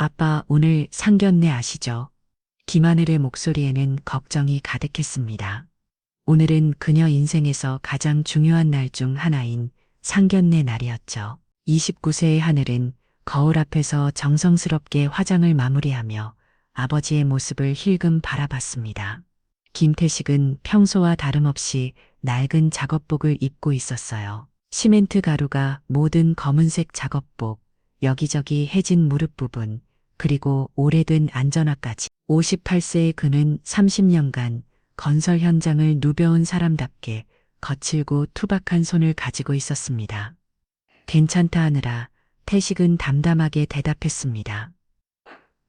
아빠, 오늘 상견례 아시죠? 김하늘의 목소리에는 걱정이 가득했습니다. 오늘은 그녀 인생에서 가장 중요한 날 중 하나인 상견례 날이었죠. 29세의 하늘은 거울 앞에서 정성스럽게 화장을 마무리하며 아버지의 모습을 힐끔 바라봤습니다. 김태식은 평소와 다름없이 낡은 작업복을 입고 있었어요. 시멘트 가루가 묻은 검은색 작업복, 여기저기 해진 무릎 부분, 그리고 오래된 안전화까지. 58세의 그는 30년간 건설 현장을 누벼온 사람답게 거칠고 투박한 손을 가지고 있었습니다. 괜찮다 하느라 태식은 담담하게 대답했습니다.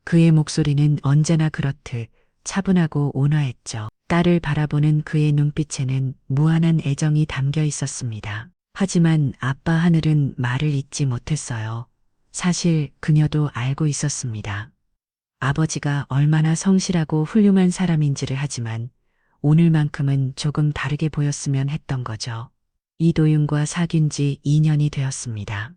그의 목소리는 언제나 그렇듯 차분하고 온화했죠. 딸을 바라보는 그의 눈빛에는 무한한 애정이 담겨 있었습니다. 하지만 아빠 하늘은 말을 잇지 못했어요. 사실 그녀도 알고 있었습니다. 아버지가 얼마나 성실하고 훌륭한 사람인지를 하지만 오늘만큼은 조금 다르게 보였으면 했던 거죠. 이도윤과 사귄 지 2년이 되었습니다.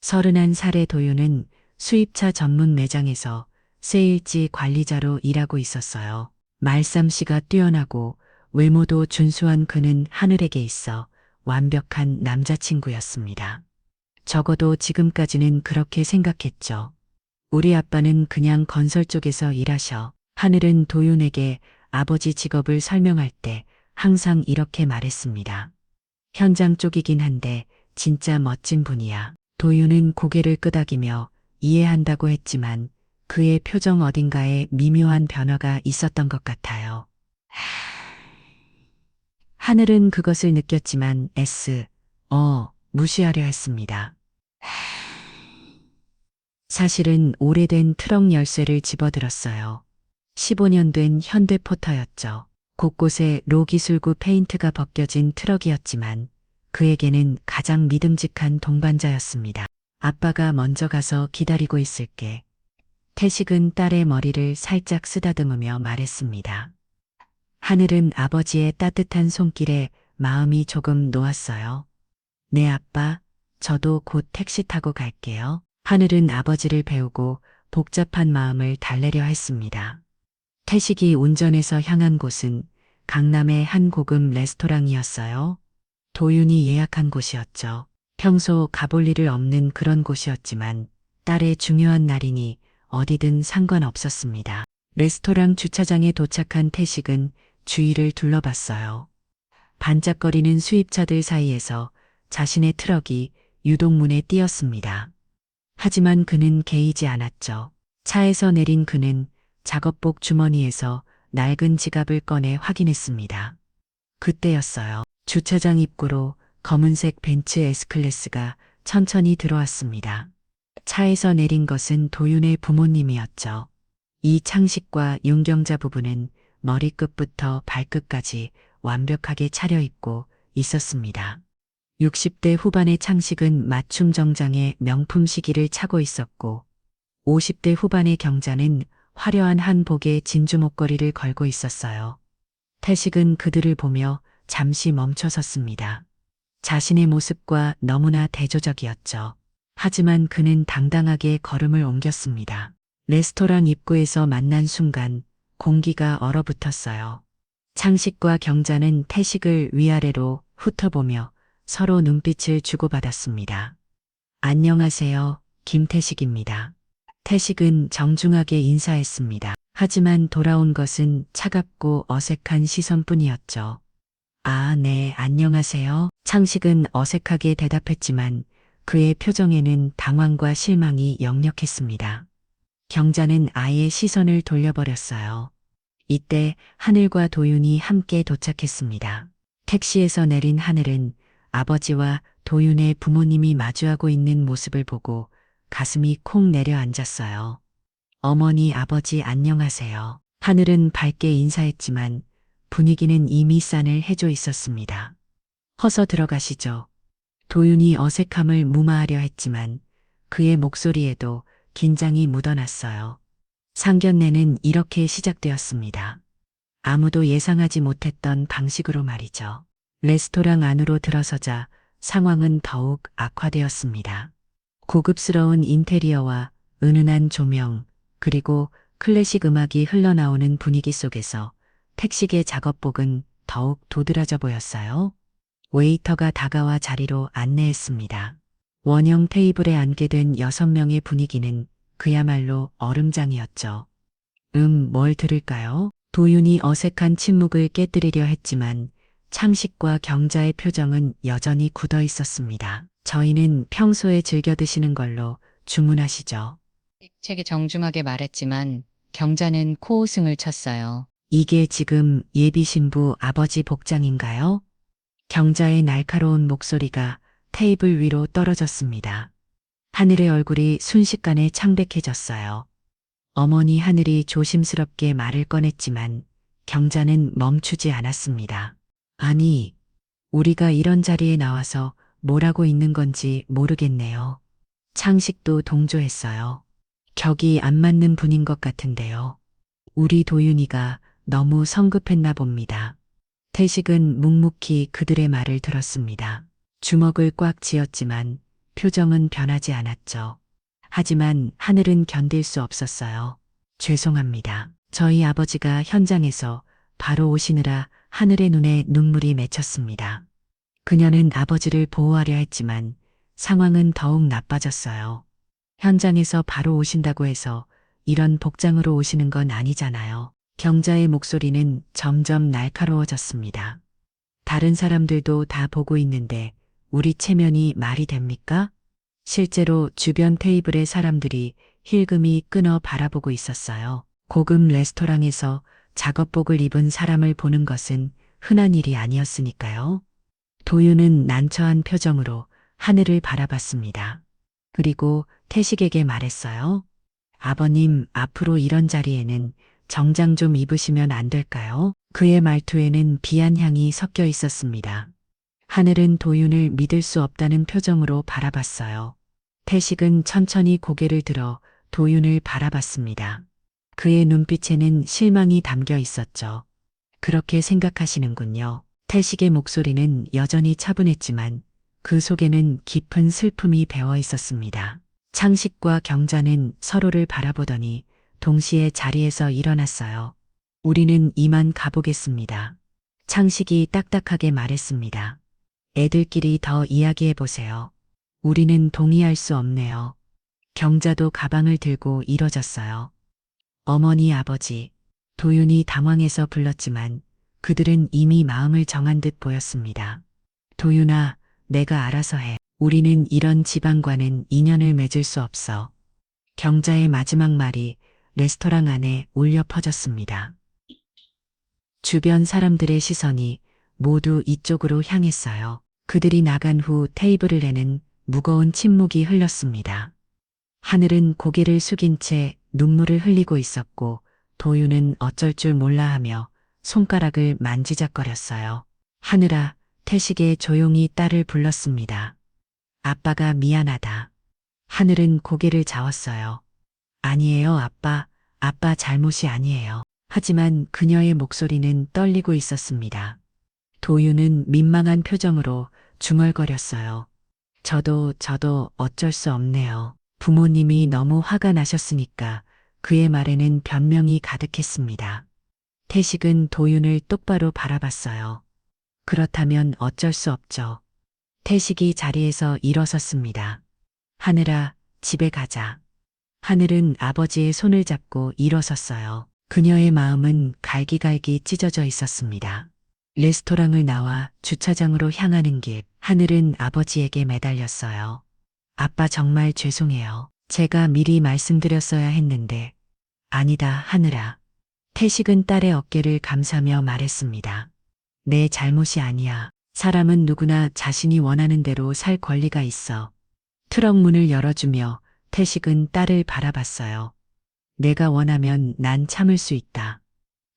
31살의 도윤은 수입차 전문 매장에서 세일지 관리자로 일하고 있었어요. 말솜씨가 뛰어나고 외모도 준수한 그는 하늘에게 있어 완벽한 남자친구였습니다. 적어도 지금까지는 그렇게 생각했죠. 우리 아빠는 그냥 건설 쪽에서 일하셔. 하늘은 도윤에게 아버지 직업을 설명할 때 항상 이렇게 말했습니다. 현장 쪽이긴 한데 진짜 멋진 분이야. 도윤은 고개를 끄덕이며 이해한다고 했지만 그의 표정 어딘가에 미묘한 변화가 있었던 것 같아요. 하늘은 그것을 느꼈지만 무시하려 했습니다. 사실은 오래된 트럭 열쇠를 집어들었어요. 15년 된 현대포터였죠. 곳곳에 로기술구 페인트가 벗겨진 트럭이었지만 그에게는 가장 믿음직한 동반자였습니다. 아빠가 먼저 가서 기다리고 있을게. 태식은 딸의 머리를 살짝 쓰다듬으며 말했습니다. 하늘은 아버지의 따뜻한 손길에 마음이 조금 놓았어요. 네, 아빠, 저도 곧 택시 타고 갈게요. 하늘은 아버지를 배우고 복잡한 마음을 달래려 했습니다. 태식이 운전해서 향한 곳은 강남의 한 고급 레스토랑이었어요. 도윤이 예약한 곳이었죠. 평소 가볼 일을 없는 그런 곳이었지만 딸의 중요한 날이니 어디든 상관없었습니다. 레스토랑 주차장에 도착한 태식은 주위를 둘러봤어요. 반짝거리는 수입차들 사이에서 자신의 트럭이 유독 눈에 띄었습니다. 하지만 그는 개의지 않았죠. 차에서 내린 그는 작업복 주머니에서 낡은 지갑을 꺼내 확인했습니다. 그때였어요. 주차장 입구로 검은색 벤츠 S클래스가 천천히 들어왔습니다. 차에서 내린 것은 도윤의 부모님이었죠. 이창식과 윤경자 부부는 머리끝부터 발끝까지 완벽하게 차려입고 있었습니다. 60대 후반의 창식은 맞춤 정장에 명품 시기를 차고 있었고 50대 후반의 경자는 화려한 한복에 진주 목걸이를 걸고 있었어요. 태식은 그들을 보며 잠시 멈춰섰습니다. 자신의 모습과 너무나 대조적이었죠. 하지만 그는 당당하게 걸음을 옮겼습니다. 레스토랑 입구에서 만난 순간 공기가 얼어붙었어요. 창식과 경자는 태식을 위아래로 훑어보며 서로 눈빛을 주고받았습니다. 안녕하세요, 김태식입니다. 태식은 정중하게 인사했습니다. 하지만 돌아온 것은 차갑고 어색한 시선뿐이었죠. 아, 네, 안녕하세요. 창식은 어색하게 대답했지만 그의 표정에는 당황과 실망이 역력했습니다. 경자는 아예 시선을 돌려버렸어요. 이때 하늘과 도윤이 함께 도착했습니다. 택시에서 내린 하늘은 아버지와 도윤의 부모님이 마주하고 있는 모습을 보고 가슴이 콩 내려앉았어요. 어머니, 아버지 안녕하세요. 하늘은 밝게 인사했지만 분위기는 이미 싼을 해줘 있었습니다. 어서 들어가시죠. 도윤이 어색함을 무마하려 했지만 그의 목소리에도 긴장이 묻어났어요. 상견례는 이렇게 시작되었습니다. 아무도 예상하지 못했던 방식으로 말이죠. 레스토랑 안으로 들어서자 상황은 더욱 악화되었습니다. 고급스러운 인테리어와 은은한 조명, 그리고 클래식 음악이 흘러나오는 분위기 속에서 택시계 작업복은 더욱 도드라져 보였어요. 웨이터가 다가와 자리로 안내했습니다. 원형 테이블에 앉게 된 6명의 분위기는 그야말로 얼음장이었죠. 뭘 들을까요? 도윤이 어색한 침묵을 깨뜨리려 했지만 창식과 경자의 표정은 여전히 굳어 있었습니다. 저희는 평소에 즐겨 드시는 걸로 주문하시죠. 책에 정중하게 말했지만 경자는 코웃음을 쳤어요. 이게 지금 예비 신부 아버지 복장인가요? 경자의 날카로운 목소리가 테이블 위로 떨어졌습니다. 하늘의 얼굴이 순식간에 창백해졌어요. 어머니 하늘이 조심스럽게 말을 꺼냈지만 경자는 멈추지 않았습니다. 아니, 우리가 이런 자리에 나와서 뭘 하고 있는 건지 모르겠네요. 창식도 동조했어요. 격이 안 맞는 분인 것 같은데요. 우리 도윤이가 너무 성급했나 봅니다. 태식은 묵묵히 그들의 말을 들었습니다. 주먹을 꽉 쥐었지만 표정은 변하지 않았죠. 하지만 하늘은 견딜 수 없었어요. 죄송합니다. 저희 아버지가 현장에서 바로 오시느라 하늘의 눈에 눈물이 맺혔습니다. 그녀는 아버지를 보호하려 했지만 상황은 더욱 나빠졌어요. 현장에서 바로 오신다고 해서 이런 복장으로 오시는 건 아니잖아요. 경자의 목소리는 점점 날카로워졌습니다. 다른 사람들도 다 보고 있는데 우리 체면이 말이 됩니까? 실제로 주변 테이블의 사람들이 힐끔히 끊어 바라보고 있었어요. 고급 레스토랑에서 작업복을 입은 사람을 보는 것은 흔한 일이 아니었으니까요. 도윤은 난처한 표정으로 하늘을 바라봤습니다. 그리고 태식에게 말했어요. 아버님, 앞으로 이런 자리에는 정장 좀 입으시면 안 될까요? 그의 말투에는 비아냥이 섞여 있었습니다. 하늘은 도윤을 믿을 수 없다는 표정으로 바라봤어요. 태식은 천천히 고개를 들어 도윤을 바라봤습니다. 그의 눈빛에는 실망이 담겨 있었죠. 그렇게 생각하시는군요. 태식의 목소리는 여전히 차분했지만 그 속에는 깊은 슬픔이 배어 있었습니다. 창식과 경자는 서로를 바라보더니 동시에 자리에서 일어났어요. 우리는 이만 가보겠습니다. 창식이 딱딱하게 말했습니다. 애들끼리 더 이야기해 보세요. 우리는 동의할 수 없네요. 경자도 가방을 들고 일어졌어요. 어머니, 아버지, 도윤이 당황해서 불렀지만 그들은 이미 마음을 정한 듯 보였습니다. 도윤아, 내가 알아서 해. 우리는 이런 집안과는 인연을 맺을 수 없어. 경자의 마지막 말이 레스토랑 안에 울려 퍼졌습니다. 주변 사람들의 시선이 모두 이쪽으로 향했어요. 그들이 나간 후 테이블에는 무거운 침묵이 흘렀습니다. 하늘은 고개를 숙인 채 눈물을 흘리고 있었고 도윤은 어쩔 줄 몰라 하며 손가락을 만지작거렸어요. 하늘아, 태식에 조용히 딸을 불렀습니다. 아빠가 미안하다. 하늘은 고개를 저었어요. 아니에요, 아빠. 아빠 잘못이 아니에요. 하지만 그녀의 목소리는 떨리고 있었습니다. 도윤은 민망한 표정으로 중얼거렸어요. 저도 어쩔 수 없네요. 부모님이 너무 화가 나셨으니까 그의 말에는 변명이 가득했습니다. 태식은 도윤을 똑바로 바라봤어요. 그렇다면 어쩔 수 없죠. 태식이 자리에서 일어섰습니다. 하늘아, 집에 가자. 하늘은 아버지의 손을 잡고 일어섰어요. 그녀의 마음은 갈기갈기 찢어져 있었습니다. 레스토랑을 나와 주차장으로 향하는 길, 하늘은 아버지에게 매달렸어요. 아빠 정말 죄송해요. 제가 미리 말씀드렸어야 했는데. 아니다, 하늘아. 태식은 딸의 어깨를 감싸며 말했습니다. 내 잘못이 아니야. 사람은 누구나 자신이 원하는 대로 살 권리가 있어. 트럭 문을 열어주며 태식은 딸을 바라봤어요. 내가 원하면 난 참을 수 있다.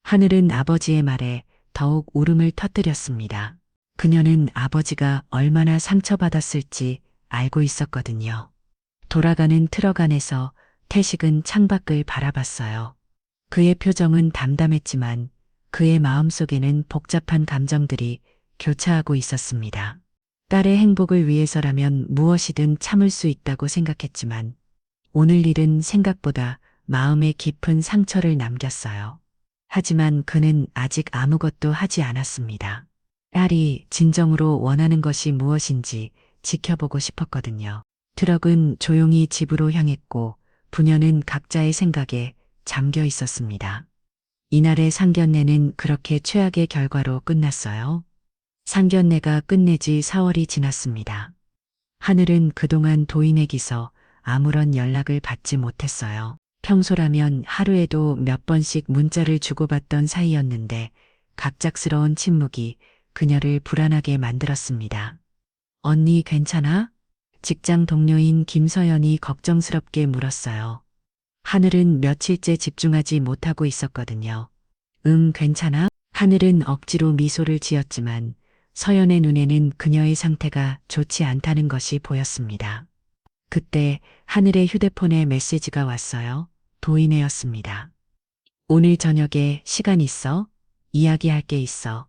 하늘은 아버지의 말에 더욱 울음을 터뜨렸습니다. 그녀는 아버지가 얼마나 상처받았을지 알고 있었거든요. 돌아가는 트럭 안에서 태식은 창밖을 바라봤어요. 그의 표정은 담담했지만 그의 마음속에는 복잡한 감정들이 교차하고 있었습니다. 딸의 행복을 위해서라면 무엇이든 참을 수 있다고 생각했지만 오늘 일은 생각보다 마음에 깊은 상처를 남겼어요. 하지만 그는 아직 아무것도 하지 않았습니다. 딸이 진정으로 원하는 것이 무엇인지 지켜보고 싶었거든요. 트럭은 조용히 집으로 향했고 부녀는 각자의 생각에 잠겨 있었습니다. 이날의 상견례는 그렇게 최악의 결과로 끝났어요. 상견례가 끝내지 4월이 지났습니다. 하늘은 그동안 도인에게서 아무런 연락을 받지 못했어요. 평소라면 하루에도 몇 번씩 문자를 주고받던 사이였는데 갑작스러운 침묵이 그녀를 불안하게 만들었습니다. 언니 괜찮아? 직장 동료인 김서연이 걱정스럽게 물었어요. 하늘은 며칠째 집중하지 못하고 있었거든요. 응, 괜찮아? 하늘은 억지로 미소를 지었지만 서연의 눈에는 그녀의 상태가 좋지 않다는 것이 보였습니다. 그때 하늘의 휴대폰에 메시지가 왔어요. 도인애였습니다. 오늘 저녁에 시간 있어? 이야기할 게 있어.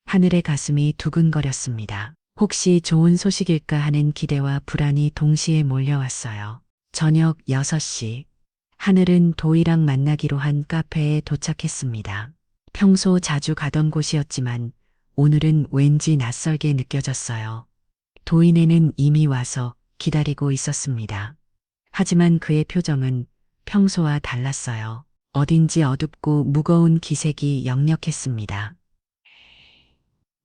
하늘의 가슴이 두근거렸습니다. 혹시 좋은 소식일까 하는 기대와 불안이 동시에 몰려왔어요. 저녁 6시. 하늘은 도희랑 만나기로 한 카페에 도착했습니다. 평소 자주 가던 곳이었지만 오늘은 왠지 낯설게 느껴졌어요. 도인애는 이미 와서 기다리고 있었습니다. 하지만 그의 표정은 평소와 달랐어요. 어딘지 어둡고 무거운 기색이 역력했습니다.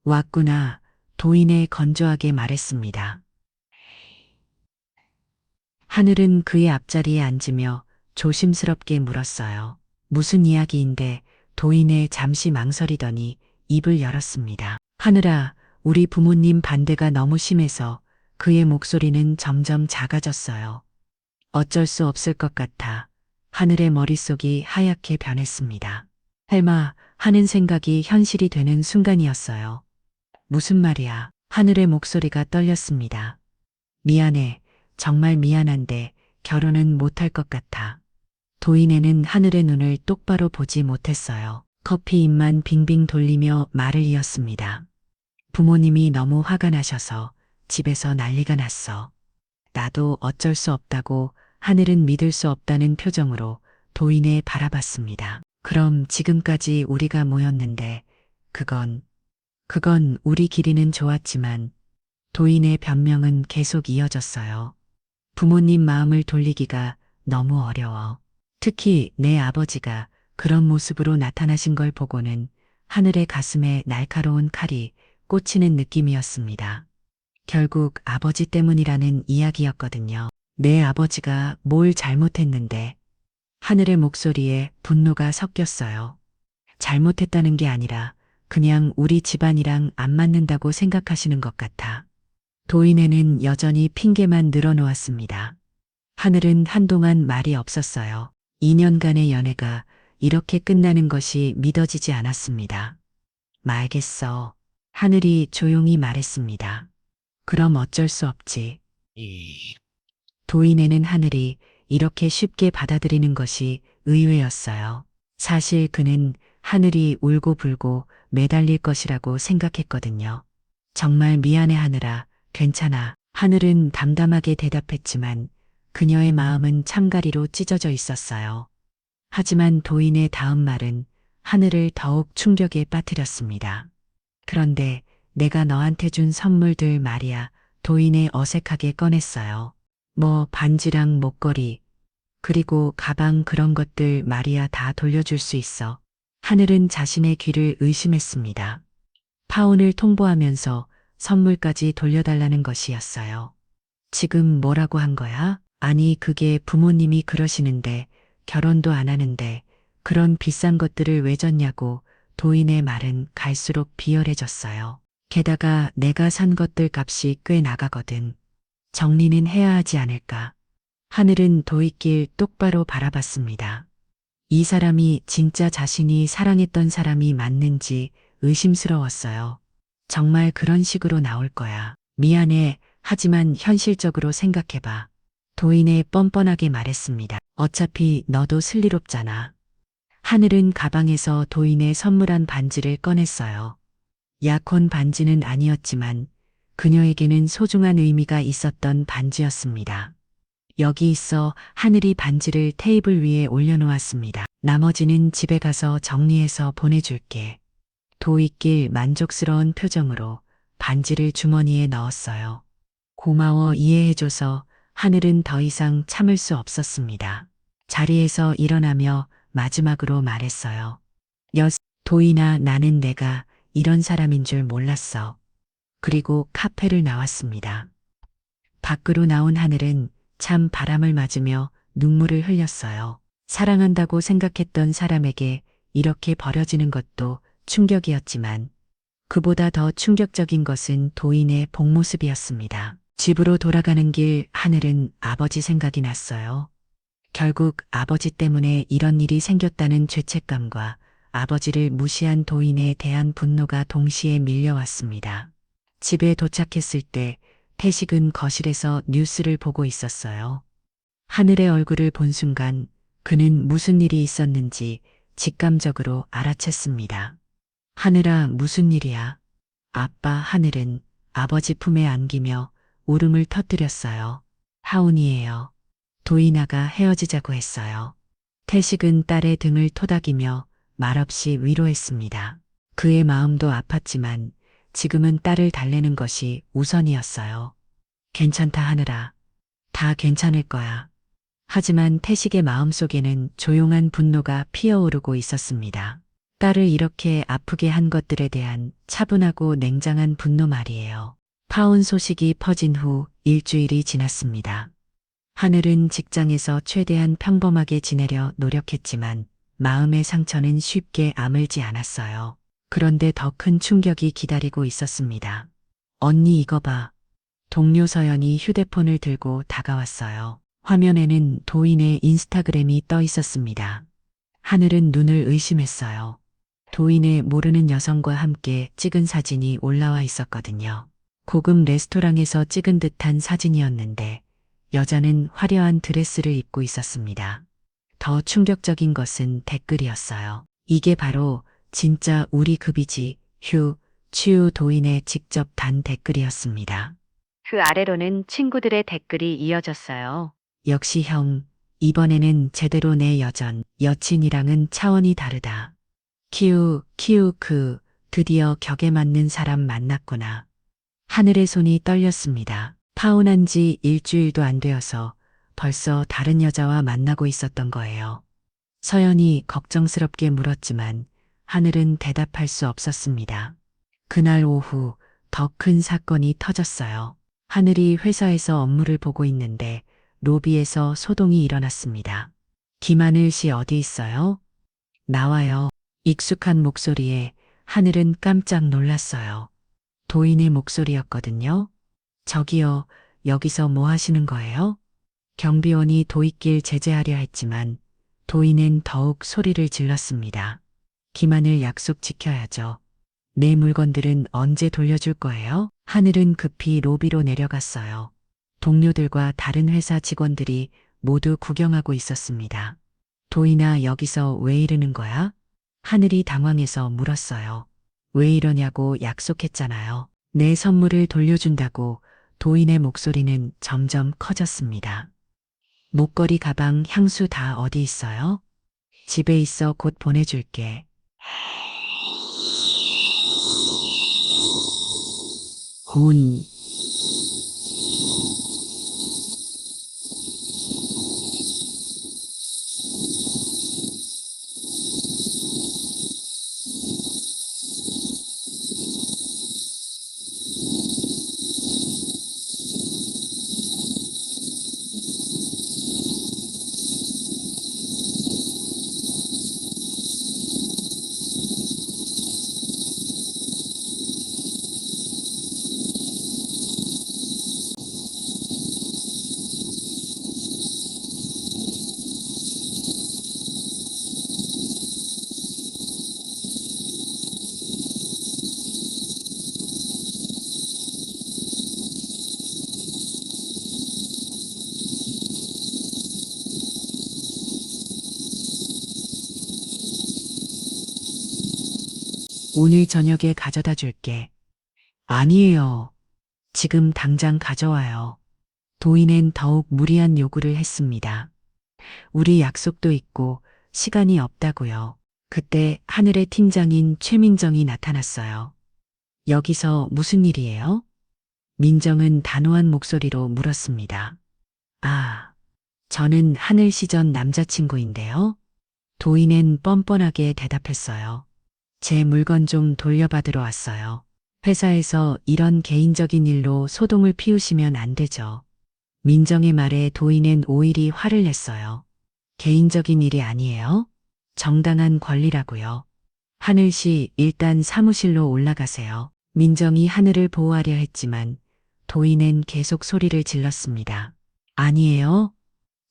왔구나. 도인애 건조하게 말했습니다. 하늘은 그의 앞자리에 앉으며 조심스럽게 물었어요. 무슨 이야기인데 도인애 잠시 망설이더니 입을 열었습니다. 하늘아, 우리 부모님 반대가 너무 심해서 그의 목소리는 점점 작아졌어요. 어쩔 수 없을 것 같아. 하늘의 머릿속이 하얗게 변했습니다. 할마 하는 생각이 현실이 되는 순간이었어요. 무슨 말이야? 하늘의 목소리가 떨렸습니다. 미안해. 정말 미안한데 결혼은 못할 것 같아. 도인애는 하늘의 눈을 똑바로 보지 못했어요. 커피 입만 빙빙 돌리며 말을 이었습니다. 부모님이 너무 화가 나셔서 집에서 난리가 났어. 나도 어쩔 수 없다고 하늘은 믿을 수 없다는 표정으로 도인애 바라봤습니다. 그럼 지금까지 우리가 모였는데 그건 우리 길이는 좋았지만 도인의 변명은 계속 이어졌어요. 부모님 마음을 돌리기가 너무 어려워. 특히 내 아버지가 그런 모습으로 나타나신 걸 보고는 하늘의 가슴에 날카로운 칼이 꽂히는 느낌이었습니다. 결국 아버지 때문이라는 이야기였거든요. 내 아버지가 뭘 잘못했는데 하늘의 목소리에 분노가 섞였어요. 잘못했다는 게 아니라 그냥 우리 집안이랑 안 맞는다고 생각하시는 것 같아. 도인애는 여전히 핑계만 늘어놓았습니다. 하늘은 한동안 말이 없었어요. 2년간의 연애가 이렇게 끝나는 것이 믿어지지 않았습니다. 말겠어. 하늘이 조용히 말했습니다. 그럼 어쩔 수 없지. 도인애는 하늘이 이렇게 쉽게 받아들이는 것이 의외였어요. 사실 그는 하늘이 울고불고 매달릴 것이라고 생각했거든요. 정말 미안해 하늘아. 괜찮아. 하늘은 담담하게 대답했지만 그녀의 마음은 참가리로 찢어져 있었어요. 하지만 도인의 다음 말은 하늘을 더욱 충격에 빠뜨렸습니다. 그런데 내가 너한테 준 선물들 말이야. 도인의 어색하게 꺼냈어요. 뭐 반지랑 목걸이, 그리고 가방 그런 것들 말이야 다 돌려줄 수 있어. 하늘은 자신의 귀를 의심했습니다. 파혼을 통보하면서 선물까지 돌려달라는 것이었어요. 지금 뭐라고 한 거야? 아니 그게 부모님이 그러시는데 결혼도 안 하는데 그런 비싼 것들을 왜 줬냐고. 도인의 말은 갈수록 비열해졌어요. 게다가 내가 산 것들 값이 꽤 나가거든. 정리는 해야 하지 않을까. 하늘은 도익길 똑바로 바라봤습니다. 이 사람이 진짜 자신이 사랑했던 사람이 맞는지 의심스러웠어요. 정말 그런 식으로 나올 거야. 미안해. 하지만 현실적으로 생각해봐. 도인애 뻔뻔하게 말했습니다. 어차피 너도 슬리롭잖아. 하늘은 가방에서 도인애 선물한 반지를 꺼냈어요. 약혼 반지는 아니었지만 그녀에게는 소중한 의미가 있었던 반지였습니다. 여기 있어. 하늘이 반지를 테이블 위에 올려놓았습니다. 나머지는 집에 가서 정리해서 보내줄게. 도익길 만족스러운 표정으로 반지를 주머니에 넣었어요. 고마워. 이해해줘서. 하늘은 더 이상 참을 수 없었습니다. 자리에서 일어나며 마지막으로 말했어요. 도희나, 나는 내가 이런 사람인 줄 몰랐어. 그리고 카페를 나왔습니다. 밖으로 나온 하늘은 참 바람을 맞으며 눈물을 흘렸어요. 사랑한다고 생각했던 사람에게 이렇게 버려지는 것도 충격이었지만 그보다 더 충격적인 것은 도인의 본 모습이었습니다. 집으로 돌아가는 길 하늘은 아버지 생각이 났어요. 결국 아버지 때문에 이런 일이 생겼다는 죄책감과 아버지를 무시한 도인에 대한 분노가 동시에 밀려왔습니다. 집에 도착했을 때 태식은 거실에서 뉴스를 보고 있었어요. 하늘의 얼굴을 본 순간 그는 무슨 일이 있었는지 직감적으로 알아챘습니다. 하늘아, 무슨 일이야? 아빠. 하늘은 아버지 품에 안기며 울음을 터뜨렸어요. 하온이에요. 도이나가 헤어지자고 했어요. 태식은 딸의 등을 토닥이며 말없이 위로했습니다. 그의 마음도 아팠지만 지금은 딸을 달래는 것이 우선이었어요. 괜찮다 하늘아. 다 괜찮을 거야. 하지만 태식의 마음속에는 조용한 분노가 피어오르고 있었습니다. 딸을 이렇게 아프게 한 것들에 대한 차분하고 냉정한 분노 말이에요. 파혼 소식이 퍼진 후 일주일이 지났습니다. 하늘은 직장에서 최대한 평범하게 지내려 노력했지만 마음의 상처는 쉽게 아물지 않았어요. 그런데 더 큰 충격이 기다리고 있었습니다. 언니 이거 봐. 동료 서연이 휴대폰을 들고 다가왔어요. 화면에는 도인의 인스타그램이 떠 있었습니다. 하늘은 눈을 의심했어요. 도인의 모르는 여성과 함께 찍은 사진이 올라와 있었거든요. 고급 레스토랑에서 찍은 듯한 사진이었는데 여자는 화려한 드레스를 입고 있었습니다. 더 충격적인 것은 댓글이었어요. 이게 바로 진짜 우리 급이지. 휴, 치유. 도인의 직접 단 댓글이었습니다. 그 아래로는 친구들의 댓글이 이어졌어요. 역시 형, 이번에는 제대로 내 여친이랑은 차원이 다르다. 키우, 드디어 격에 맞는 사람 만났구나. 하늘의 손이 떨렸습니다. 파혼한 지 일주일도 안 되어서 벌써 다른 여자와 만나고 있었던 거예요. 서연이 걱정스럽게 물었지만 하늘은 대답할 수 없었습니다. 그날 오후 더 큰 사건이 터졌어요. 하늘이 회사에서 업무를 보고 있는데 로비에서 소동이 일어났습니다. 김하늘 씨 어디 있어요? 나와요. 익숙한 목소리에 하늘은 깜짝 놀랐어요. 도인의 목소리였거든요. 저기요, 여기서 뭐 하시는 거예요? 경비원이 도입길 제재하려 했지만 도인은 더욱 소리를 질렀습니다. 김하늘 약속 지켜야죠. 내 물건들은 언제 돌려줄 거예요? 하늘은 급히 로비로 내려갔어요. 동료들과 다른 회사 직원들이 모두 구경하고 있었습니다. 도인아, 여기서 왜 이러는 거야? 하늘이 당황해서 물었어요. 왜 이러냐고 약속했잖아요. 내 선물을 돌려준다고. 도인의 목소리는 점점 커졌습니다. 목걸이, 가방, 향수 다 어디 있어요? 집에 있어. 곧 보내줄게. 혼. 오늘 저녁에 가져다 줄게. 아니에요. 지금 당장 가져와요. 도인은 더욱 무리한 요구를 했습니다. 우리 약속도 있고 시간이 없다고요. 그때 하늘의 팀장인 최민정이 나타났어요. 여기서 무슨 일이에요? 민정은 단호한 목소리로 물었습니다. 아, 저는 하늘시전 남자친구인데요. 도인은 뻔뻔하게 대답했어요. 제 물건 좀 돌려받으러 왔어요. 회사에서 이런 개인적인 일로 소동을 피우시면 안 되죠. 민정의 말에 도인은 오일이 화를 냈어요. 개인적인 일이 아니에요? 정당한 권리라고요. 하늘씨 일단 사무실로 올라가세요. 민정이 하늘을 보호하려 했지만 도인은 계속 소리를 질렀습니다. 아니에요.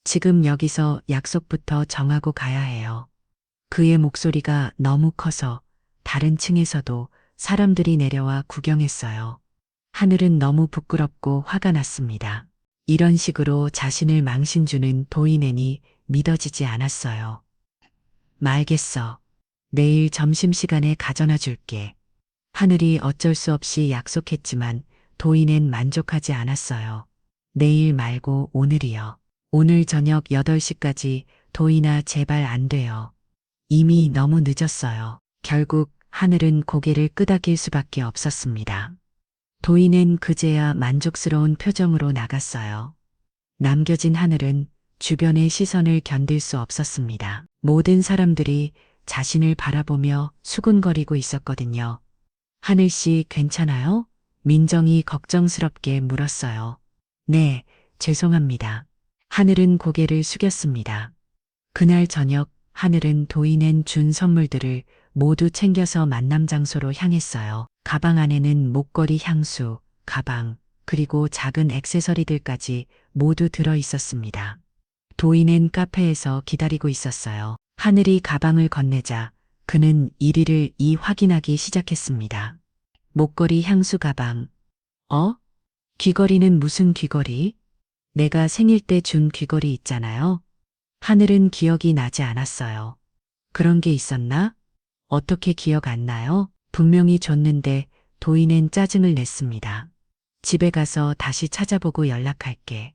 지금 여기서 약속부터 정하고 가야 해요. 그의 목소리가 너무 커서 다른 층에서도 사람들이 내려와 구경했어요. 하늘은 너무 부끄럽고 화가 났습니다. 이런 식으로 자신을 망신주는 도인애니 믿어지지 않았어요. 말겠어. 내일 점심시간에 가져다 줄게. 하늘이 어쩔 수 없이 약속했지만 도인은 만족하지 않았어요. 내일 말고 오늘이요. 오늘 저녁 8시까지 도인아 제발 안 돼요. 이미 너무 늦었어요. 결국 하늘은 고개를 끄덕일 수밖에 없었습니다. 도인은 그제야 만족스러운 표정으로 나갔어요. 남겨진 하늘은 주변의 시선을 견딜 수 없었습니다. 모든 사람들이 자신을 바라보며 수군거리고 있었거든요. 하늘씨 괜찮아요? 민정이 걱정스럽게 물었어요. 네, 죄송합니다. 하늘은 고개를 숙였습니다. 그날 저녁 하늘은 도인엔 준 선물들을 모두 챙겨서 만남 장소로 향했어요. 가방 안에는 목걸이, 향수, 가방, 그리고 작은 액세서리들까지 모두 들어 있었습니다. 도인은 카페에서 기다리고 있었어요. 하늘이 가방을 건네자 그는 1위를 확인하기 시작했습니다. 목걸이, 향수, 가방. 귀걸이는 무슨 귀걸이? 내가 생일 때 준 귀걸이 있잖아요. 하늘은 기억이 나지 않았어요. 그런 게 있었나? 어떻게 기억 안 나요? 분명히 줬는데 도인은 짜증을 냈습니다. 집에 가서 다시 찾아보고 연락할게.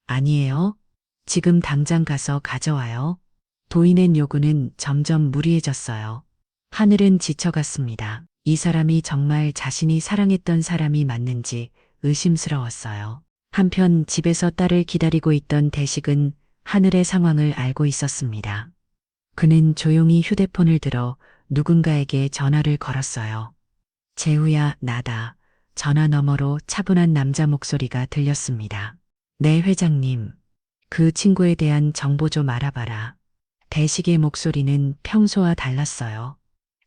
아니에요. 지금 당장 가서 가져와요. 도인의 요구는 점점 무리해졌어요. 하늘은 지쳐갔습니다. 이 사람이 정말 자신이 사랑했던 사람이 맞는지 의심스러웠어요. 한편 집에서 딸을 기다리고 있던 대식은 하늘의 상황을 알고 있었습니다. 그는 조용히 휴대폰을 들어 누군가에게 전화를 걸었어요. 재우야, 나다. 전화 너머로 차분한 남자 목소리가 들렸습니다. 네, 회장님. 그 친구에 대한 정보 좀 알아봐라. 대식의 목소리는 평소와 달랐어요.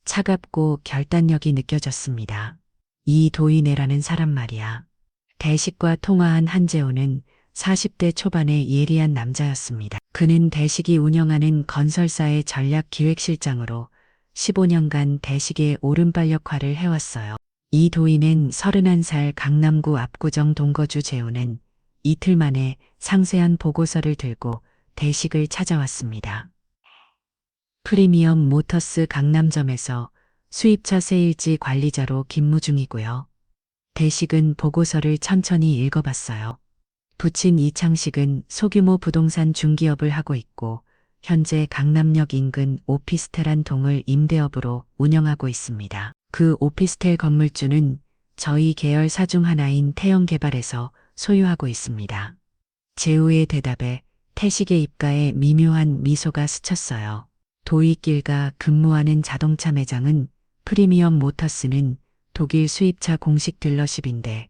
차갑고 결단력이 느껴졌습니다. 이 도인애라는 사람 말이야. 대식과 통화한 한재호는 40대 초반의 예리한 남자였습니다. 그는 대식이 운영하는 건설사의 전략기획실장으로 15년간 대식의 오른발 역할을 해왔어요. 이 도인은 31살 강남구 압구정 동거주 재호는 이틀 만에 상세한 보고서를 들고 대식을 찾아왔습니다. 프리미엄 모터스 강남점에서 수입차 세일지 관리자로 근무 중이고요. 대식은 보고서를 천천히 읽어봤어요. 부친 이창식은 소규모 부동산 중기업을 하고 있고 현재 강남역 인근 오피스텔 한 동을 임대업으로 운영하고 있습니다. 그 오피스텔 건물주는 저희 계열사 중 하나인 태영개발에서 소유하고 있습니다. 재우의 대답에 태식의 입가에 미묘한 미소가 스쳤어요. 도익길가 근무하는 자동차 매장은 프리미엄 모터스는 독일 수입차 공식 딜러십인데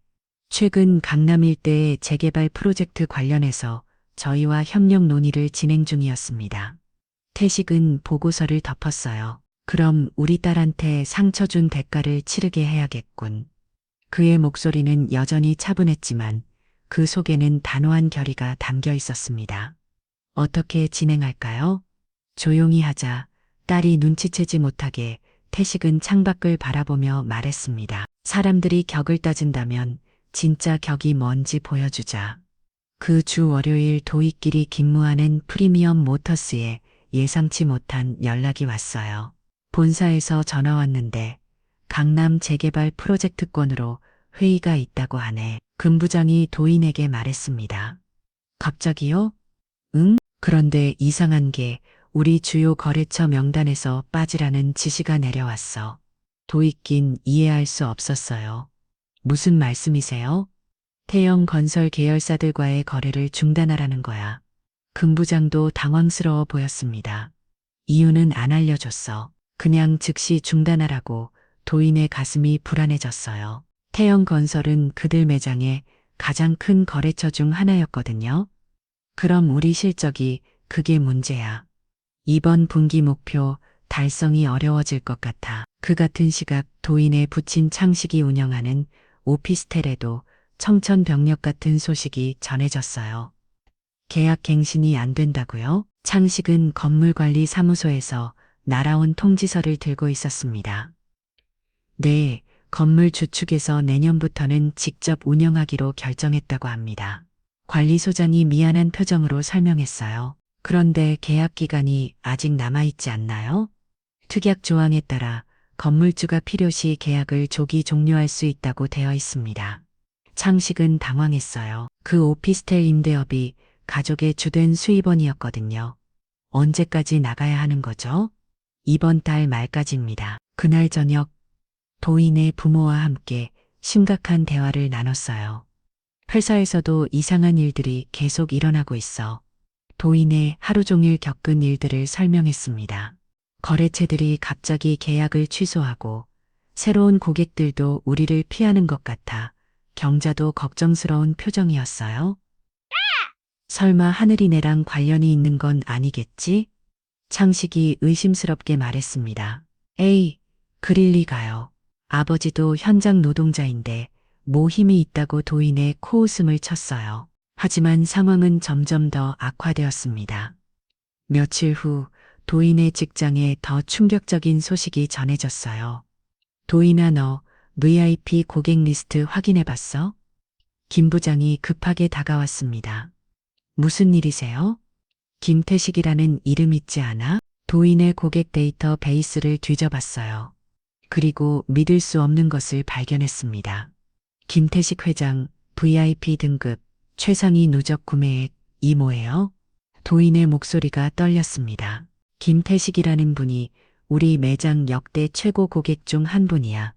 최근 강남 일대의 재개발 프로젝트 관련해서 저희와 협력 논의를 진행 중이었습니다. 태식은 보고서를 덮었어요. 그럼 우리 딸한테 상처 준 대가를 치르게 해야겠군. 그의 목소리는 여전히 차분했지만 그 속에는 단호한 결의가 담겨 있었습니다. 어떻게 진행할까요? 조용히 하자. 딸이 눈치채지 못하게 태식은 창밖을 바라보며 말했습니다. 사람들이 격을 따진다면 진짜 격이 뭔지 보여주자. 그 주 월요일 도익길이 근무하는 프리미엄 모터스에 예상치 못한 연락이 왔어요. 본사에서 전화 왔는데 강남 재개발 프로젝트권으로 회의가 있다고 하네. 금 부장이 도인에게 말했습니다. 갑자기요? 응? 그런데 이상한 게 우리 주요 거래처 명단에서 빠지라는 지시가 내려왔어. 도익긴 이해할 수 없었어요. 무슨 말씀이세요? 태영 건설 계열사들과의 거래를 중단하라는 거야. 금 부장도 당황스러워 보였습니다. 이유는 안 알려줬어. 그냥 즉시 중단하라고. 도인의 가슴이 불안해졌어요. 태영 건설은 그들 매장의 가장 큰 거래처 중 하나였거든요. 그럼 우리 실적이 그게 문제야. 이번 분기 목표 달성이 어려워질 것 같아. 그 같은 시각 도인의 부친 창식이 운영하는 오피스텔에도 청천벽력 같은 소식이 전해졌어요. 계약 갱신이 안 된다고요? 창식은 건물관리사무소에서 날아온 통지서를 들고 있었습니다. 네, 건물 주축에서 내년부터는 직접 운영하기로 결정했다고 합니다. 관리소장이 미안한 표정으로 설명했어요. 그런데 계약 기간이 아직 남아있지 않나요? 특약 조항에 따라 건물주가 필요시 계약을 조기 종료할 수 있다고 되어 있습니다. 창식은 당황했어요. 그 오피스텔 임대업이 가족의 주된 수입원이었거든요. 언제까지 나가야 하는 거죠? 이번 달 말까지입니다. 그날 저녁 도인의 부모와 함께 심각한 대화를 나눴어요. 회사에서도 이상한 일들이 계속 일어나고 있어. 도인의 하루 종일 겪은 일들을 설명했습니다. 거래처들이 갑자기 계약을 취소하고 새로운 고객들도 우리를 피하는 것 같아 경자도 걱정스러운 표정이었어요. 설마 하늘이네랑 관련이 있는 건 아니겠지? 창식이 의심스럽게 말했습니다. 에이, 그릴 리가요. 아버지도 현장 노동자인데 뭐 힘이 있다고 도인의 코웃음을 쳤어요. 하지만 상황은 점점 더 악화되었습니다. 며칠 후 도인의 직장에 더 충격적인 소식이 전해졌어요. 도인아, 너 VIP 고객 리스트 확인해봤어? 김 부장이 급하게 다가왔습니다. 무슨 일이세요? 김태식이라는 이름 있지 않아? 도인의 고객 데이터 베이스를 뒤져봤어요. 그리고 믿을 수 없는 것을 발견했습니다. 김태식 회장, VIP 등급, 최상위 누적 구매액, 이 뭐예요? 도인의 목소리가 떨렸습니다. 김태식이라는 분이 우리 매장 역대 최고 고객 중 한 분이야.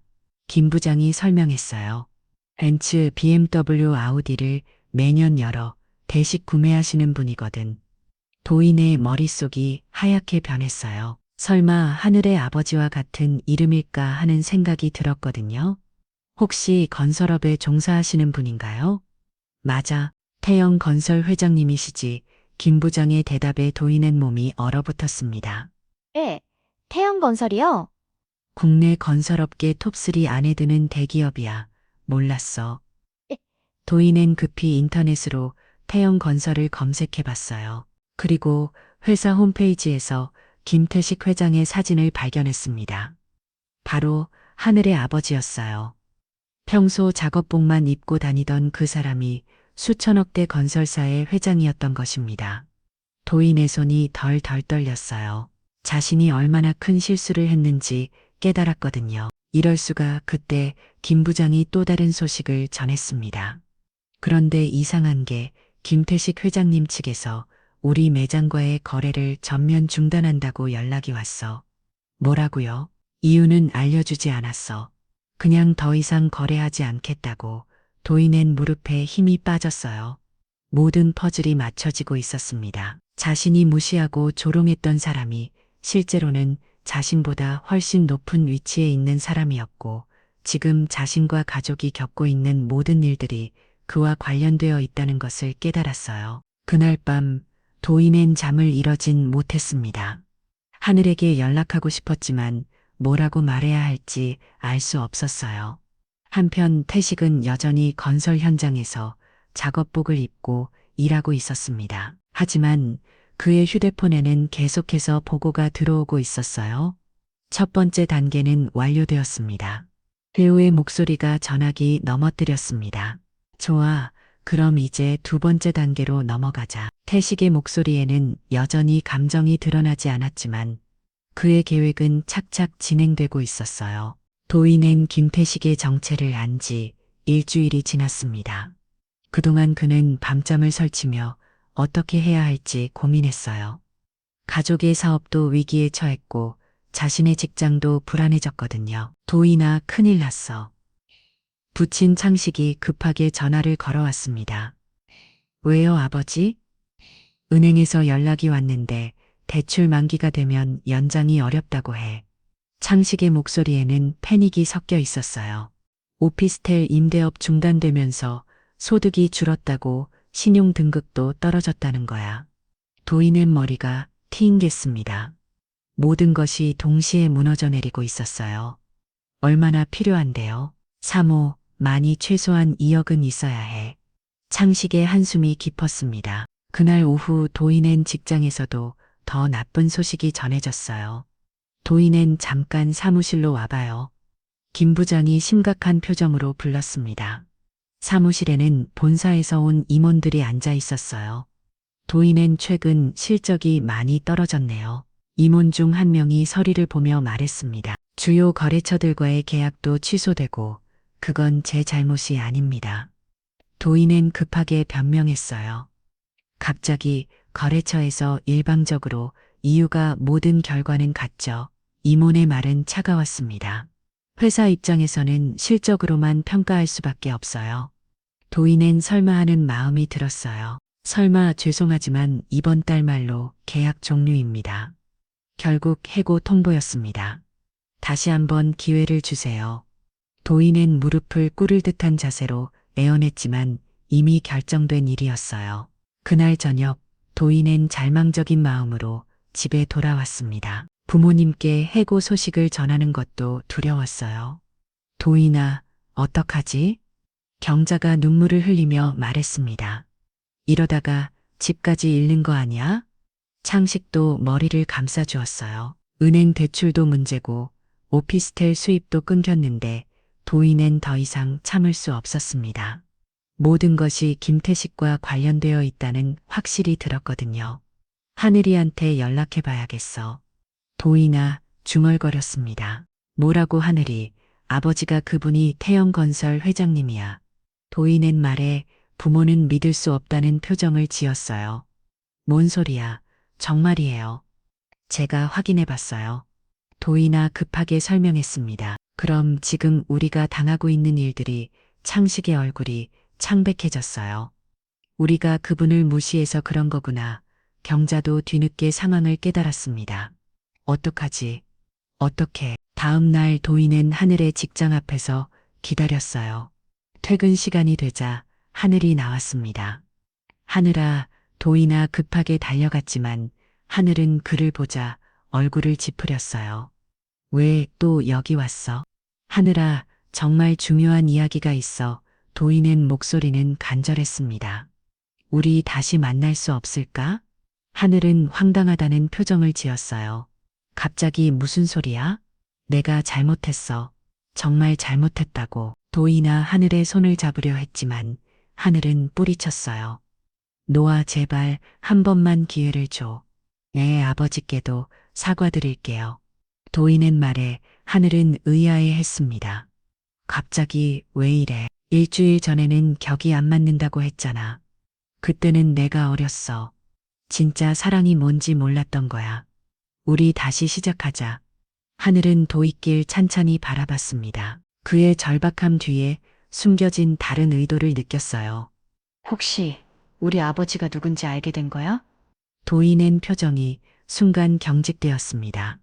김 부장이 설명했어요. 벤츠, BMW, 아우디를 매년 열어 대식 구매하시는 분이거든. 도인의 머릿속이 하얗게 변했어요. 설마 하늘의 아버지와 같은 이름일까 하는 생각이 들었거든요. 혹시 건설업에 종사하시는 분인가요? 맞아. 태영 건설 회장님이시지. 김 부장의 대답에 도인의 몸이 얼어붙었습니다. 예, 태양건설이요? 국내 건설업계 톱3 안에 드는 대기업이야. 몰랐어. 에. 도인은 급히 인터넷으로 태영 건설을 검색해봤어요. 그리고 회사 홈페이지에서 김태식 회장의 사진을 발견했습니다. 바로 하늘의 아버지였어요. 평소 작업복만 입고 다니던 그 사람이 수천억대 건설사의 회장이었던 것입니다. 도인의 손이 덜덜 떨렸어요. 자신이 얼마나 큰 실수를 했는지 깨달았거든요. 이럴 수가. 그때 김 부장이 또 다른 소식을 전했습니다. 그런데 이상한 게 김태식 회장님 측에서 우리 매장과의 거래를 전면 중단한다고 연락이 왔어. 뭐라고요? 이유는 알려주지 않았어. 그냥 더 이상 거래하지 않겠다고. 도인의 무릎에 힘이 빠졌어요. 모든 퍼즐이 맞춰지고 있었습니다. 자신이 무시하고 조롱했던 사람이 실제로는 자신보다 훨씬 높은 위치에 있는 사람이었고, 지금 자신과 가족이 겪고 있는 모든 일들이 그와 관련되어 있다는 것을 깨달았어요. 그날 밤 도인은 잠을 이루진 못했습니다. 하늘에게 연락하고 싶었지만 뭐라고 말해야 할지 알 수 없었어요. 한편 태식은 여전히 건설 현장에서 작업복을 입고 일하고 있었습니다. 하지만 그의 휴대폰에는 계속해서 보고가 들어오고 있었어요. 첫 번째 단계는 완료되었습니다. 배우의 목소리가 전화기 넘어뜨렸습니다. 좋아, 그럼 이제 두 번째 단계로 넘어가자. 태식의 목소리에는 여전히 감정이 드러나지 않았지만 그의 계획은 착착 진행되고 있었어요. 도인은 김태식의 정체를 안 지 일주일이 지났습니다. 그동안 그는 밤잠을 설치며 어떻게 해야 할지 고민했어요. 가족의 사업도 위기에 처했고 자신의 직장도 불안해졌거든요. 도희나 큰일 났어. 부친 창식이 급하게 전화를 걸어왔습니다. 왜요, 아버지? 은행에서 연락이 왔는데 대출 만기가 되면 연장이 어렵다고 해. 창식의 목소리에는 패닉이 섞여 있었어요. 오피스텔 임대업 중단되면서 소득이 줄었다고 신용 등급도 떨어졌다는 거야. 도인의 머리가 팅겼습니다. 모든 것이 동시에 무너져 내리고 있었어요. 얼마나 필요한데요? 사모, 많이 최소한 2억은 있어야 해. 창식의 한숨이 깊었습니다. 그날 오후 도인엔 직장에서도 더 나쁜 소식이 전해졌어요. 도인엔 잠깐 사무실로 와봐요. 김 부장이 심각한 표정으로 불렀습니다. 사무실에는 본사에서 온 임원들이 앉아 있었어요. 도인엔 최근 실적이 많이 떨어졌네요. 임원 중 한 명이 서리를 보며 말했습니다. 주요 거래처들과의 계약도 취소되고 그건 제 잘못이 아닙니다. 도인은 급하게 변명했어요. 갑자기 거래처에서 일방적으로 이유가 모든 결과는 같죠. 임원의 말은 차가웠습니다. 회사 입장에서는 실적으로만 평가할 수밖에 없어요. 도인은 설마 하는 마음이 들었어요. 설마 죄송하지만 이번 달 말로 계약 종료입니다. 결국 해고 통보였습니다. 다시 한번 기회를 주세요. 도인은 무릎을 꿇을 듯한 자세로 애원했지만 이미 결정된 일이었어요. 그날 저녁 도인은 절망적인 마음으로 집에 돌아왔습니다. 부모님께 해고 소식을 전하는 것도 두려웠어요. 도인아, 어떡하지? 경자가 눈물을 흘리며 말했습니다. 이러다가 집까지 잃는 거 아니야? 창식도 머리를 감싸주었어요. 은행 대출도 문제고 오피스텔 수입도 끊겼는데 도인은 더 이상 참을 수 없었습니다. 모든 것이 김태식과 관련되어 있다는 확실히 들었거든요. 하늘이한테 연락해봐야겠어. 도인아, 중얼거렸습니다. 뭐라고 하늘이, 아버지가 그분이 태영건설 회장님이야. 도인의 말에 부모는 믿을 수 없다는 표정을 지었어요. 뭔 소리야, 정말이에요. 제가 확인해봤어요. 도인아 급하게 설명했습니다. 그럼 지금 우리가 당하고 있는 일들이 창식의 얼굴이 창백해졌어요. 우리가 그분을 무시해서 그런 거구나. 경자도 뒤늦게 상황을 깨달았습니다. 어떡하지? 어떻게? 다음 날 도인은 하늘의 직장 앞에서 기다렸어요. 퇴근 시간이 되자 하늘이 나왔습니다. 하늘아, 도인아 급하게 달려갔지만 하늘은 그를 보자 얼굴을 찌푸렸어요. 왜 또 여기 왔어? 하늘아, 정말 중요한 이야기가 있어. 도인의 목소리는 간절했습니다. 우리 다시 만날 수 없을까? 하늘은 황당하다는 표정을 지었어요. 갑자기 무슨 소리야? 내가 잘못했어. 정말 잘못했다고. 도인아 하늘의 손을 잡으려 했지만 하늘은 뿌리쳤어요. 노아 제발 한 번만 기회를 줘. 내 아버지께도 사과드릴게요. 도인의 말에 하늘은 의아해했습니다. 갑자기 왜 이래? 일주일 전에는 격이 안 맞는다고 했잖아. 그때는 내가 어렸어. 진짜 사랑이 뭔지 몰랐던 거야. 우리 다시 시작하자. 하늘은 도익길 찬찬히 바라봤습니다. 그의 절박함 뒤에 숨겨진 다른 의도를 느꼈어요. 혹시 우리 아버지가 누군지 알게 된 거야? 도인의 표정이 순간 경직되었습니다.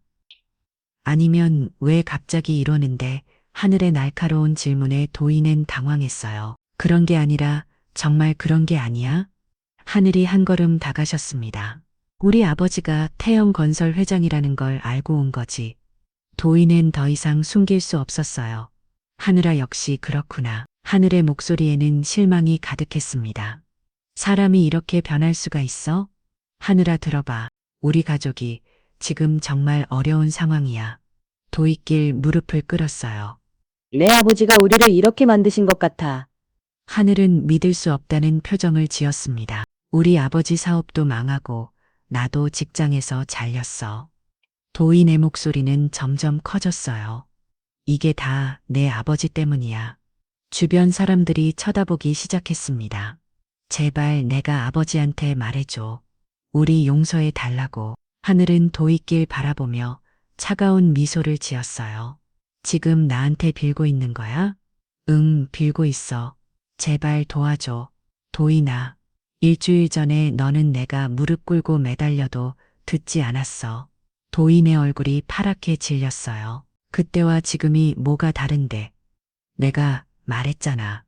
아니면 왜 갑자기 이러는데 하늘의 날카로운 질문에 도인은 당황했어요. 그런 게 아니라 정말 그런 게 아니야? 하늘이 한 걸음 다가셨습니다. 우리 아버지가 태영건설 회장이라는 걸 알고 온 거지. 도인은 더 이상 숨길 수 없었어요. 하늘아 역시 그렇구나. 하늘의 목소리에는 실망이 가득했습니다. 사람이 이렇게 변할 수가 있어? 하늘아 들어봐. 우리 가족이 지금 정말 어려운 상황이야. 도익길 무릎을 꿇었어요. 내 아버지가 우리를 이렇게 만드신 것 같아. 하늘은 믿을 수 없다는 표정을 지었습니다. 우리 아버지 사업도 망하고 나도 직장에서 잘렸어. 도인의 목소리는 점점 커졌어요. 이게 다 내 아버지 때문이야. 주변 사람들이 쳐다보기 시작했습니다. 제발 내가 아버지한테 말해줘. 우리 용서해 달라고. 하늘은 도익길 바라보며 차가운 미소를 지었어요. 지금 나한테 빌고 있는 거야? 응, 빌고 있어. 제발 도와줘. 도인아. 일주일 전에 너는 내가 무릎 꿇고 매달려도 듣지 않았어. 도인의 얼굴이 파랗게 질렸어요. 그때와 지금이 뭐가 다른데. 내가 말했잖아.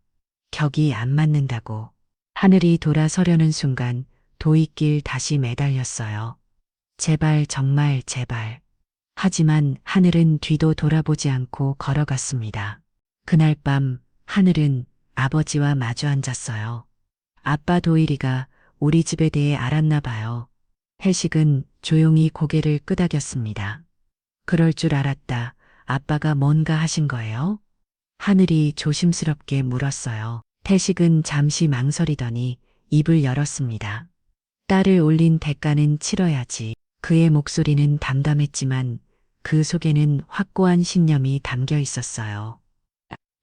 격이 안 맞는다고. 하늘이 돌아서려는 순간 도익길 다시 매달렸어요. 제발 정말 제발. 하지만 하늘은 뒤도 돌아보지 않고 걸어갔습니다. 그날 밤 하늘은 아버지와 마주 앉았어요. 아빠 도일이가 우리 집에 대해 알았나 봐요. 해식은 조용히 고개를 끄덕였습니다. 그럴 줄 알았다. 아빠가 뭔가 하신 거예요? 하늘이 조심스럽게 물었어요. 태식은 잠시 망설이더니 입을 열었습니다. 딸을 올린 대가는 치러야지. 그의 목소리는 담담했지만 그 속에는 확고한 신념이 담겨 있었어요.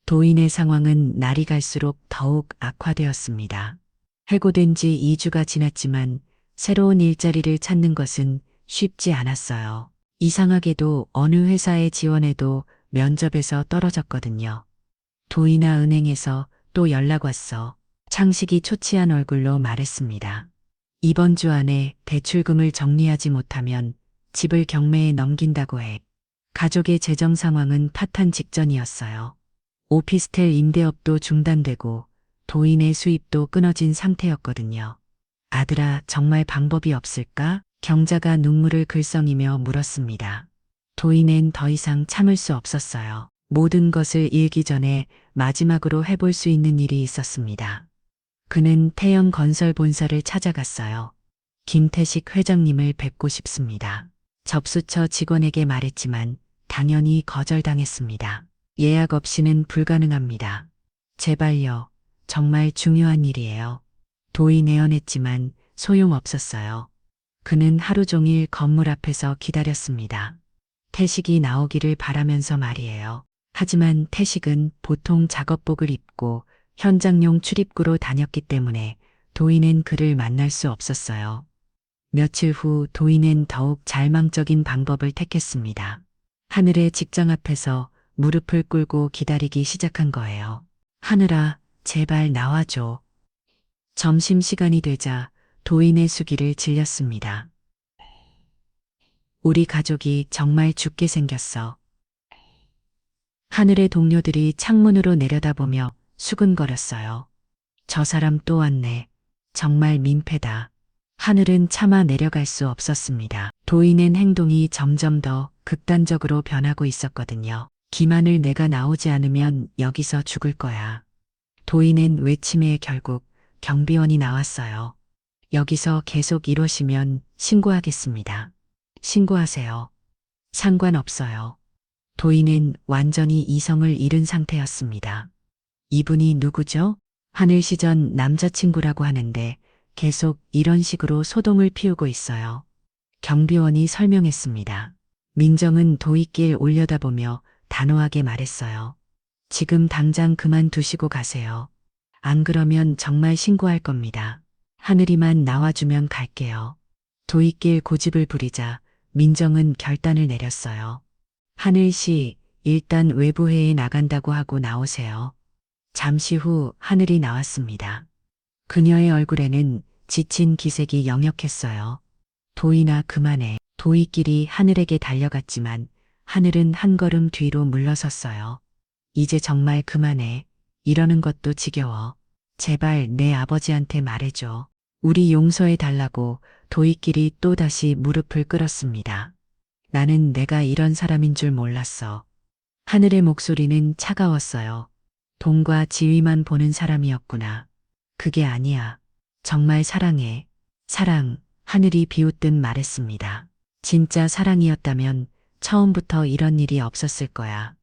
도인의 상황은 날이 갈수록 더욱 악화되었습니다. 해고된 지 2주가 지났지만 새로운 일자리를 찾는 것은 쉽지 않았어요. 이상하게도 어느 회사에 지원해도 면접에서 떨어졌거든요. 도인아 은행에서 또 연락 왔어. 창식이 초췌한 얼굴로 말했습니다. 이번 주 안에 대출금을 정리하지 못하면 집을 경매에 넘긴다고 해. 가족의 재정 상황은 파탄 직전이었어요. 오피스텔 임대업도 중단되고 도인의 수입도 끊어진 상태였거든요. 아들아, 정말 방법이 없을까? 경자가 눈물을 글썽이며 물었습니다. 도인은 더 이상 참을 수 없었어요. 모든 것을 잃기 전에 마지막으로 해볼 수 있는 일이 있었습니다. 그는 태영 건설 본사를 찾아갔어요. 김태식 회장님을 뵙고 싶습니다. 접수처 직원에게 말했지만 당연히 거절당했습니다. 예약 없이는 불가능합니다. 제발요. 정말 중요한 일이에요. 도의 내언했지만 소용없었어요. 그는 하루 종일 건물 앞에서 기다렸습니다. 태식이 나오기를 바라면서 말이에요. 하지만 태식은 보통 작업복을 입고 현장용 출입구로 다녔기 때문에 도인은 그를 만날 수 없었어요. 며칠 후 도인은 더욱 잘망적인 방법을 택했습니다. 하늘의 직장 앞에서 무릎을 꿇고 기다리기 시작한 거예요. 하늘아, 제발 나와줘. 점심시간이 되자 도인의 수기를 질렸습니다. 우리 가족이 정말 죽게 생겼어. 하늘의 동료들이 창문으로 내려다보며 수근거렸어요. 저 사람 또 왔네. 정말 민폐다. 하늘은 차마 내려갈 수 없었습니다. 도인의 행동이 점점 더 극단적으로 변하고 있었거든요. 기만을 내가 나오지 않으면 여기서 죽을 거야. 도인은 외침에 결국 경비원이 나왔어요. 여기서 계속 이러시면 신고하겠습니다. 신고하세요. 상관없어요. 도인은 완전히 이성을 잃은 상태였습니다. 이분이 누구죠? 하늘시전 남자친구라고 하는데 계속 이런 식으로 소동을 피우고 있어요. 경비원이 설명했습니다. 민정은 도익길 올려다보며 단호하게 말했어요. 지금 당장 그만두시고 가세요. 안 그러면 정말 신고할 겁니다. 하늘이만 나와주면 갈게요. 도익길 고집을 부리자 민정은 결단을 내렸어요. 하늘씨, 일단 외부회의에 나간다고 하고 나오세요. 잠시 후 하늘이 나왔습니다. 그녀의 얼굴에는 지친 기색이 역력했어요. 도인아, 그만해. 도익길이 하늘에게 달려갔지만 하늘은 한 걸음 뒤로 물러섰어요. 이제 정말 그만해. 이러는 것도 지겨워. 제발 내 아버지한테 말해줘. 우리 용서해 달라고 도익길이 또다시 무릎을 꿇었습니다. 나는 내가 이런 사람인 줄 몰랐어. 하늘의 목소리는 차가웠어요. 돈과 지위만 보는 사람이었구나. 그게 아니야. 정말 사랑해. 사랑, 하늘이 비웃듯 말했습니다. 진짜 사랑이었다면 처음부터 이런 일이 없었을 거야.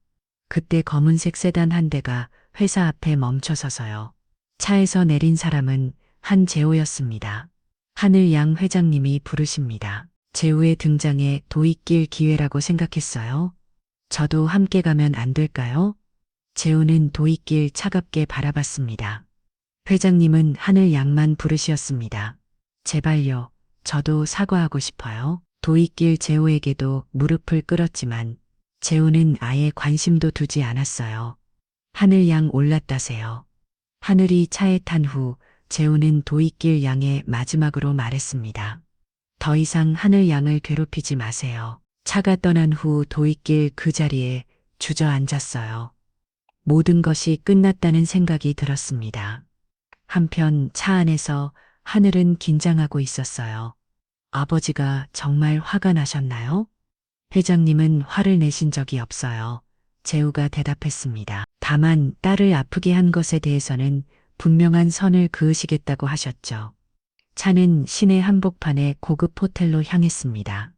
그때 검은색 세단 한 대가 회사 앞에 멈춰서서요. 차에서 내린 사람은 한재호였습니다. 하늘 양 회장님이 부르십니다. 재호의 등장에 도익길 기회라고 생각했어요. 저도 함께 가면 안 될까요? 재호는 도익길 차갑게 바라봤습니다. 회장님은 하늘 양만 부르시었습니다. 제발요. 저도 사과하고 싶어요. 도익길 재호에게도 무릎을 꿇었지만 재호는 아예 관심도 두지 않았어요. 하늘 양 올랐다세요. 하늘이 차에 탄 후 재호는 도익길 양에 마지막으로 말했습니다. 더 이상 하늘 양을 괴롭히지 마세요. 차가 떠난 후 도익길 그 자리에 주저앉았어요. 모든 것이 끝났다는 생각이 들었습니다. 한편 차 안에서 하늘은 긴장하고 있었어요. 아버지가 정말 화가 나셨나요? 회장님은 화를 내신 적이 없어요. 재우가 대답했습니다. 다만 딸을 아프게 한 것에 대해서는 분명한 선을 그으시겠다고 하셨죠. 차는 시내 한복판의 고급 호텔로 향했습니다.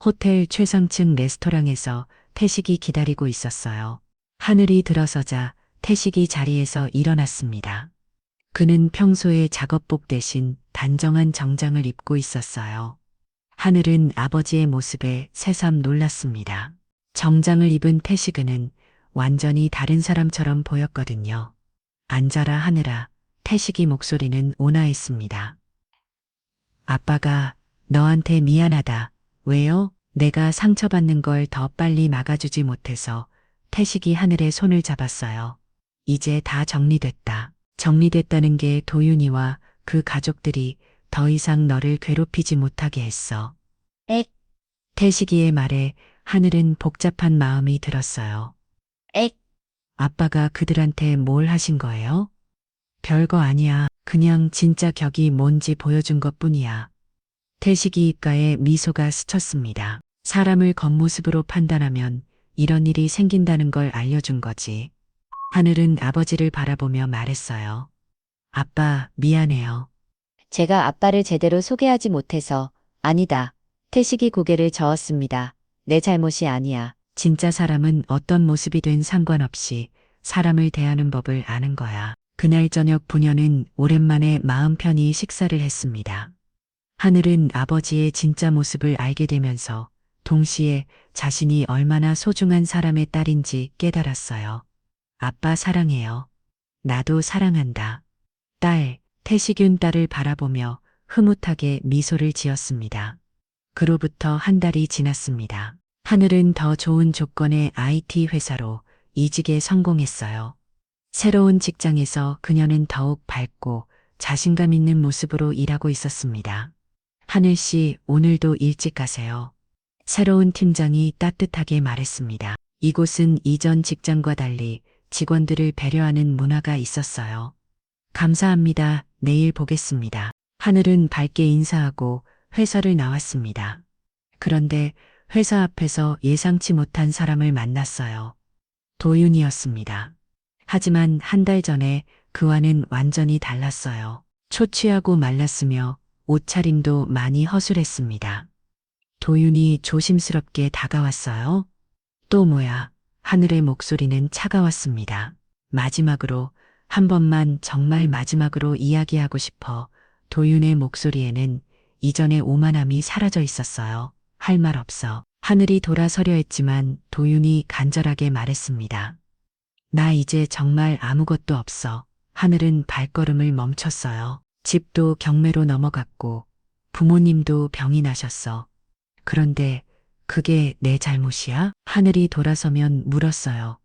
호텔 최상층 레스토랑에서 태식이 기다리고 있었어요. 하늘이 들어서자 태식이 자리에서 일어났습니다. 그는 평소의 작업복 대신 단정한 정장을 입고 있었어요. 하늘은 아버지의 모습에 새삼 놀랐습니다. 정장을 입은 태식은 완전히 다른 사람처럼 보였거든요. 앉아라 하늘아. 태식이 목소리는 온화했습니다. 아빠가 너한테 미안하다. 왜요? 내가 상처받는 걸 더 빨리 막아주지 못해서. 태식이 하늘의 손을 잡았어요. 이제 다 정리됐다. 정리됐다는 게 도윤이와 그 가족들이 더 이상 너를 괴롭히지 못하게 했어. 액, 태식이의 말에 하늘은 복잡한 마음이 들었어요. 액, 아빠가 그들한테 뭘 하신 거예요? 별거 아니야. 그냥 진짜 격이 뭔지 보여준 것뿐이야. 태식이 입가에 미소가 스쳤습니다. 사람을 겉모습으로 판단하면 이런 일이 생긴다는 걸 알려준 거지. 하늘은 아버지를 바라보며 말했어요. 아빠, 미안해요. 제가 아빠를 제대로 소개하지 못해서. 아니다. 태식이 고개를 저었습니다. 내 잘못이 아니야. 진짜 사람은 어떤 모습이든 상관없이 사람을 대하는 법을 아는 거야. 그날 저녁 부녀는 오랜만에 마음 편히 식사를 했습니다. 하늘은 아버지의 진짜 모습을 알게 되면서 동시에 자신이 얼마나 소중한 사람의 딸인지 깨달았어요. 아빠 사랑해요. 나도 사랑한다. 딸, 태식윤 딸을 바라보며 흐뭇하게 미소를 지었습니다. 그로부터 한 달이 지났습니다. 하늘은 더 좋은 조건의 IT 회사로 이직에 성공했어요. 새로운 직장에서 그녀는 더욱 밝고 자신감 있는 모습으로 일하고 있었습니다. 하늘 씨, 오늘도 일찍 가세요. 새로운 팀장이 따뜻하게 말했습니다. 이곳은 이전 직장과 달리 직원들을 배려하는 문화가 있었어요. 감사합니다. 내일 보겠습니다. 하늘은 밝게 인사하고 회사를 나왔습니다. 그런데 회사 앞에서 예상치 못한 사람을 만났어요. 도윤이었습니다. 하지만 한 달 전에 그와는 완전히 달랐어요. 초취하고 말랐으며 옷차림도 많이 허술했습니다. 도윤이 조심스럽게 다가왔어요. 또 뭐야? 하늘의 목소리는 차가웠습니다. 마지막으로 한 번만 정말 마지막으로 이야기하고 싶어. 도윤의 목소리에는 이전의 오만함이 사라져 있었어요. 할 말 없어. 하늘이 돌아서려 했지만 도윤이 간절하게 말했습니다. 나 이제 정말 아무것도 없어. 하늘은 발걸음을 멈췄어요. 집도 경매로 넘어갔고 부모님도 병이 나셨어. 그런데 그게 내 잘못이야? 하늘이 돌아서면 물었어요.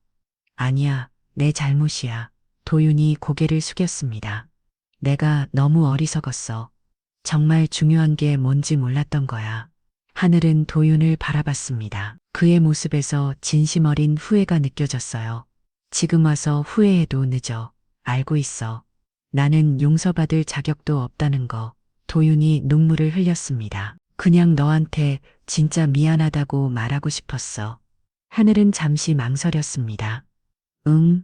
아니야, 내 잘못이야. 도윤이 고개를 숙였습니다. 내가 너무 어리석었어. 정말 중요한 게 뭔지 몰랐던 거야. 하늘은 도윤을 바라봤습니다. 그의 모습에서 진심 어린 후회가 느껴졌어요. 지금 와서 후회해도 늦어. 알고 있어. 나는 용서받을 자격도 없다는 거. 도윤이 눈물을 흘렸습니다. 그냥 너한테 진짜 미안하다고 말하고 싶었어. 하늘은 잠시 망설였습니다. 응?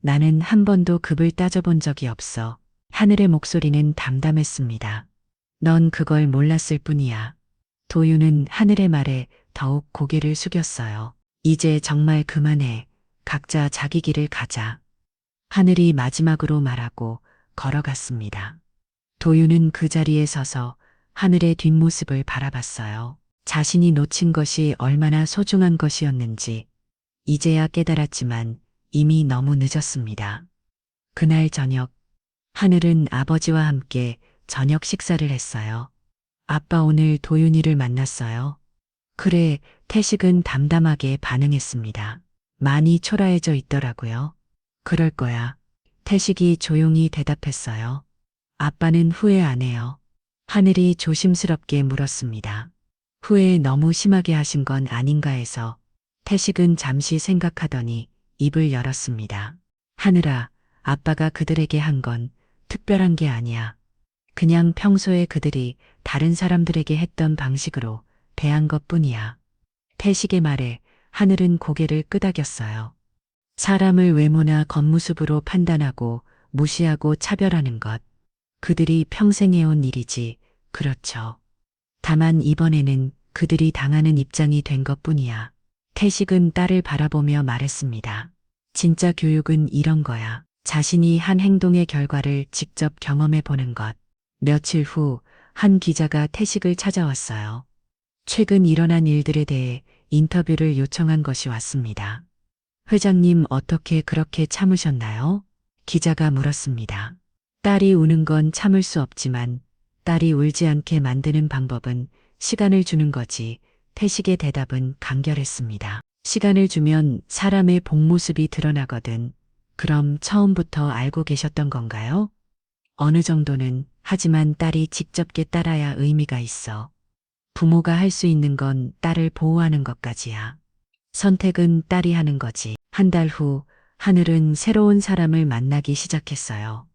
나는 한 번도 급을 따져본 적이 없어. 하늘의 목소리는 담담했습니다. 넌 그걸 몰랐을 뿐이야. 도윤은 하늘의 말에 더욱 고개를 숙였어요. 이제 정말 그만해. 각자 자기 길을 가자. 하늘이 마지막으로 말하고 걸어갔습니다. 도윤은 그 자리에 서서 하늘의 뒷모습을 바라봤어요. 자신이 놓친 것이 얼마나 소중한 것이었는지 이제야 깨달았지만 이미 너무 늦었습니다. 그날 저녁 하늘은 아버지와 함께 저녁 식사를 했어요. 아빠 오늘 도윤이를 만났어요. 그래, 태식은 담담하게 반응했습니다. 많이 초라해져 있더라고요. 그럴 거야. 태식이 조용히 대답했어요. 아빠는 후회 안 해요. 하늘이 조심스럽게 물었습니다. 후회 너무 심하게 하신 건 아닌가 해서 태식은 잠시 생각하더니 입을 열었습니다. 하늘아, 아빠가 그들에게 한 건 특별한 게 아니야. 그냥 평소에 그들이 다른 사람들에게 했던 방식으로 대한 것 뿐이야. 태식의 말에 하늘은 고개를 끄덕였어요. 사람을 외모나 겉모습으로 판단하고 무시하고 차별하는 것. 그들이 평생 해온 일이지. 그렇죠. 다만 이번에는 그들이 당하는 입장이 된 것뿐이야. 태식은 딸을 바라보며 말했습니다. 진짜 교육은 이런 거야. 자신이 한 행동의 결과를 직접 경험해 보는 것. 며칠 후 한 기자가 태식을 찾아왔어요. 최근 일어난 일들에 대해 인터뷰를 요청한 것이 왔습니다. 회장님 어떻게 그렇게 참으셨나요? 기자가 물었습니다. 딸이 우는 건 참을 수 없지만 딸이 울지 않게 만드는 방법은 시간을 주는 거지. 태식의 대답은 간결했습니다. 시간을 주면 사람의 본 모습이 드러나거든. 그럼 처음부터 알고 계셨던 건가요? 어느 정도는. 하지만 딸이 직접 깨달아야 의미가 있어. 부모가 할 수 있는 건 딸을 보호하는 것까지야. 선택은 딸이 하는 거지. 한 달 후 하늘은 새로운 사람을 만나기 시작했어요.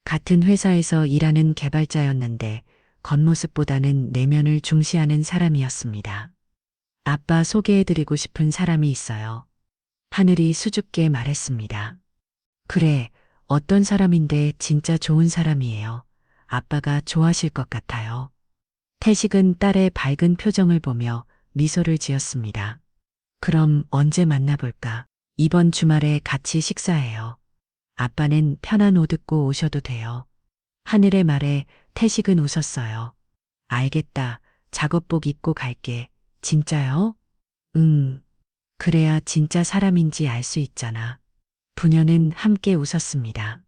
같은 회사에서 일하는 개발자였는데 겉모습보다는 내면을 중시하는 사람이었습니다. 아빠 소개해드리고 싶은 사람이 있어요. 하늘이 수줍게 말했습니다. 그래, 어떤 사람인데 진짜 좋은 사람이에요. 아빠가 좋아하실 것 같아요. 태식은 딸의 밝은 표정을 보며 미소를 지었습니다. 그럼 언제 만나볼까? 이번 주말에 같이 식사해요. 아빠는 편한 옷 입고 오셔도 돼요. 하늘의 말에 태식은 웃었어요. 알겠다. 작업복 입고 갈게. 진짜요? 그래야 진짜 사람인지 알 수 있잖아. 부녀는 함께 웃었습니다.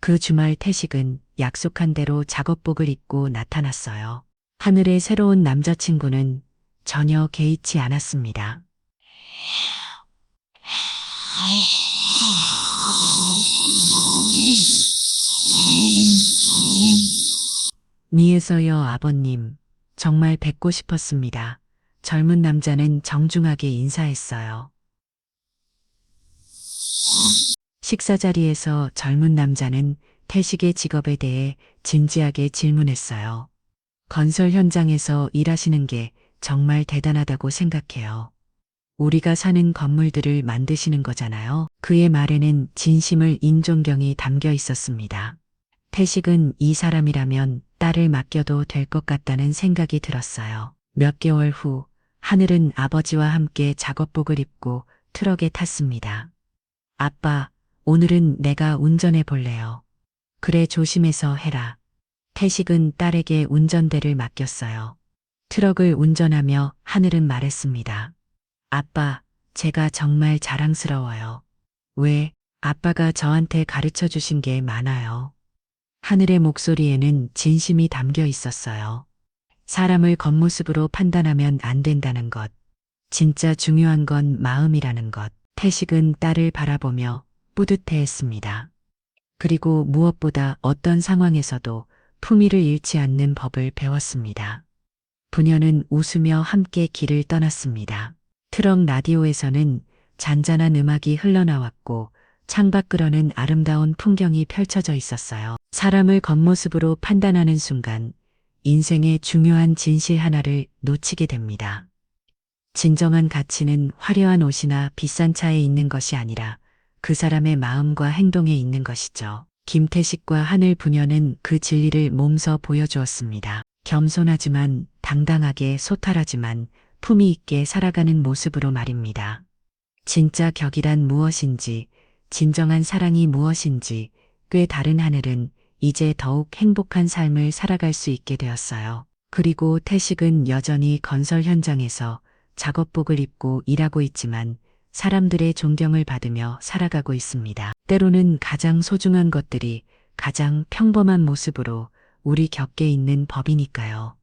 그 주말 태식은 약속한 대로 작업복을 입고 나타났어요. 하늘의 새로운 남자친구는 전혀 개의치 않았습니다. 미에서요 아버님, 정말 뵙고 싶었습니다. 젊은 남자는 정중하게 인사했어요. 식사 자리에서 젊은 남자는 태식의 직업에 대해 진지하게 질문했어요. 건설 현장에서 일하시는 게 정말 대단하다고 생각해요. 우리가 사는 건물들을 만드시는 거잖아요. 그의 말에는 진심을 인존경이 담겨 있었습니다. 태식은 이 사람이라면 딸을 맡겨도 될 것 같다는 생각이 들었어요. 몇 개월 후 하늘은 아버지와 함께 작업복을 입고 트럭에 탔습니다. 아빠, 오늘은 내가 운전해 볼래요. 그래 조심해서 해라. 태식은 딸에게 운전대를 맡겼어요. 트럭을 운전하며 하늘은 말했습니다. 아빠, 제가 정말 자랑스러워요. 왜? 아빠가 저한테 가르쳐 주신 게 많아요. 하늘의 목소리에는 진심이 담겨 있었어요. 사람을 겉모습으로 판단하면 안 된다는 것. 진짜 중요한 건 마음이라는 것. 태식은 딸을 바라보며 뿌듯해했습니다. 그리고 무엇보다 어떤 상황에서도 품위를 잃지 않는 법을 배웠습니다. 부녀는 웃으며 함께 길을 떠났습니다. 트럭 라디오에서는 잔잔한 음악이 흘러나왔고 창밖으로는 아름다운 풍경이 펼쳐져 있었어요. 사람을 겉모습으로 판단하는 순간 인생의 중요한 진실 하나를 놓치게 됩니다. 진정한 가치는 화려한 옷이나 비싼 차에 있는 것이 아니라 그 사람의 마음과 행동에 있는 것이죠. 김태식과 하늘 부녀는 그 진리를 몸소 보여주었습니다. 겸손하지만 당당하게 소탈하지만 품위 있게 살아가는 모습으로 말입니다. 진짜 격이란 무엇인지, 진정한 사랑이 무엇인지 꽤 다른 하늘은 이제 더욱 행복한 삶을 살아갈 수 있게 되었어요. 그리고 태식은 여전히 건설 현장에서 작업복을 입고 일하고 있지만 사람들의 존경을 받으며 살아가고 있습니다. 때로는 가장 소중한 것들이 가장 평범한 모습으로 우리 곁에 있는 법이니까요.